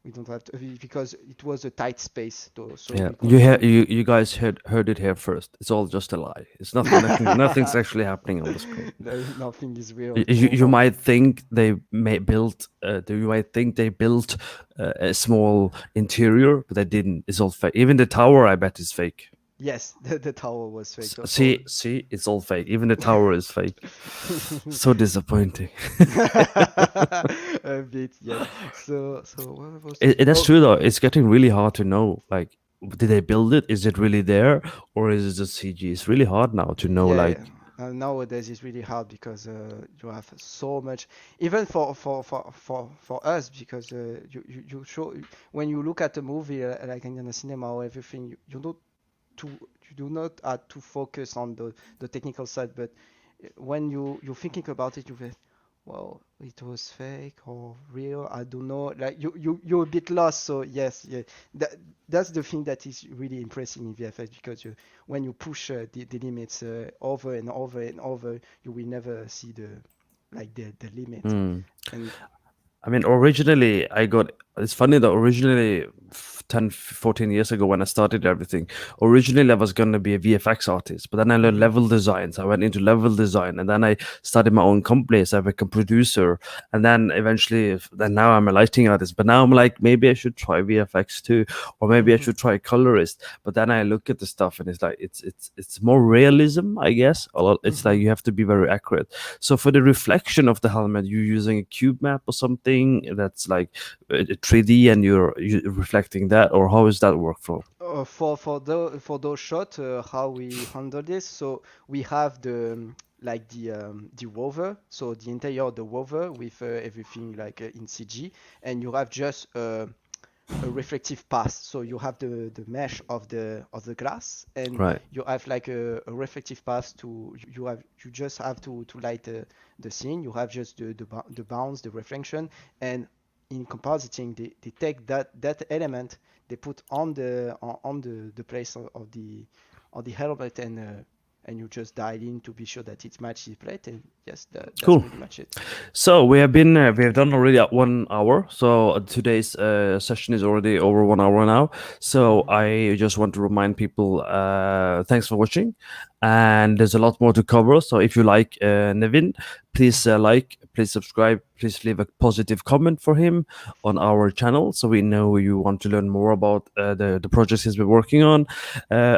we don't have to, because it was a tight space though, so Yeah, we couldn't. you guys heard it here first. It's all just a lie. It's nothing's actually happening on the screen. Nothing is real You on. might think they may built you might think they built a small interior, but they didn't. It's all fake. Even the tower, I bet, is fake. Yes, the tower was fake though, so See, it's all fake. Even the tower is fake. So disappointing. a bit, yes. So what was this? That's Oh, true though. It's getting really hard to know. Like, did they build it? Is it really there, or is it just CG? It's really hard now to know. yeah. Like, Nowadays it's really hard because you have so much, even for us, because you show when you look at a movie like in the cinema or everything, you don't too you do not have to focus on the technical side, but when you're thinking about it, you feel, well, it was fake or real. I don't know. Like you're a bit lost. So yes, yeah, that that's the thing that is really impressive in VFX because when you push the limits over and over and over, you will never see the limit. hmm. And I mean, originally, I got. It's funny that originally, 10, 14 years ago, when I started everything, originally I was going to be a VFX artist, but then I learned mhm, level design. So I went into level design, and then I started my own company. So I became producer, and then eventually, then now I'm a lighting artist. But now I'm like, maybe I should try VFX too, or maybe I mhm, should try colorist. But then I look at the stuff, and it's like it's more realism, I guess. A lot. It's like mhm. you have to be very accurate. So for the reflection of the helmet, you're using a cube map or something that's like 3D, and you're reflecting that. that, or how is that workflow? For those shots, how we handle this? So we have like the rover, so the interior of the rover with everything like in CG, and you have just a reflective path. So you have the mesh of the glass, and Right. you have like a reflective path to you just have to light the scene. You have just the bounce, the reflection, and in compositing, they take that element, they put on the place of the helmet, and you just dial in to be sure that it matches the plate, and yes, that's Cool. pretty much it. So we have done already at 1 hour. So today's session is already over 1 hour now. So Mhm. I just want to remind people, thanks for watching, and there's a lot more to cover. So if you like Nevin, please please subscribe, please leave a positive comment for him on our channel, so we know you want to learn more about the projects he's been working on.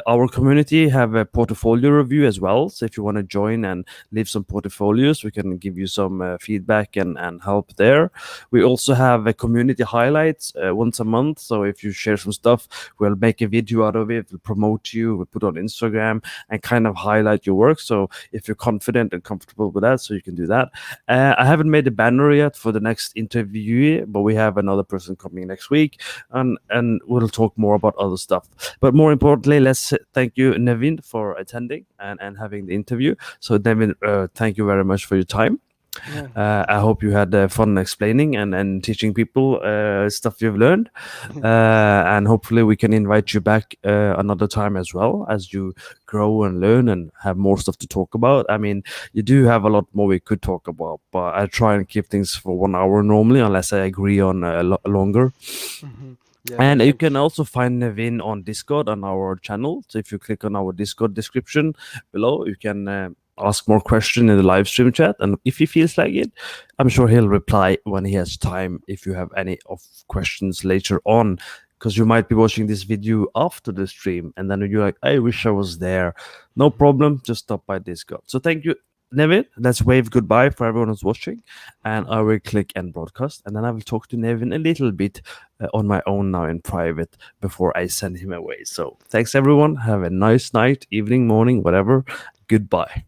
Our community have a portfolio review as well. So if you want to join and leave some portfolios, we can give you some feedback and help there. We also have a community highlights once a month. So if you share some stuff, we'll make a video out of it, we'll promote you, we'll put on Instagram and kind of highlight your work. So if you're confident and comfortable with that, so you can do that. I haven't made a banner yet for the next interview, but we have another person coming next week, and we'll talk more about other stuff. But more importantly, let's thank you, Nevin, for attending and having the interview. So, Nevin, thank you very much for your time. Yeah. I hope you had fun explaining and teaching people stuff you've learned. And hopefully, we can invite you back another time as well, as you grow and learn and have more stuff to talk about. I mean, you do have a lot more we could talk about, but I try and keep things for 1 hour normally, unless I agree on longer. Mhm. Yeah, And you can definitely. also find Nevin on Discord on our channel. So if you click on our Discord description below, you can ask more questions in the live stream chat. And if he feels like it, I'm sure he'll reply when he has time. If you have any of questions later on, because you might be watching this video after the stream, and then you're like, I wish I was there. No Mhm. problem. Just stop by Discord. So thank you, Nevin. Let's wave goodbye for everyone who's watching, and I will click end broadcast, and then I will talk to Nevin a little bit on my own now in private before I send him away. So thanks everyone. Have a nice night, evening, morning, whatever. Goodbye.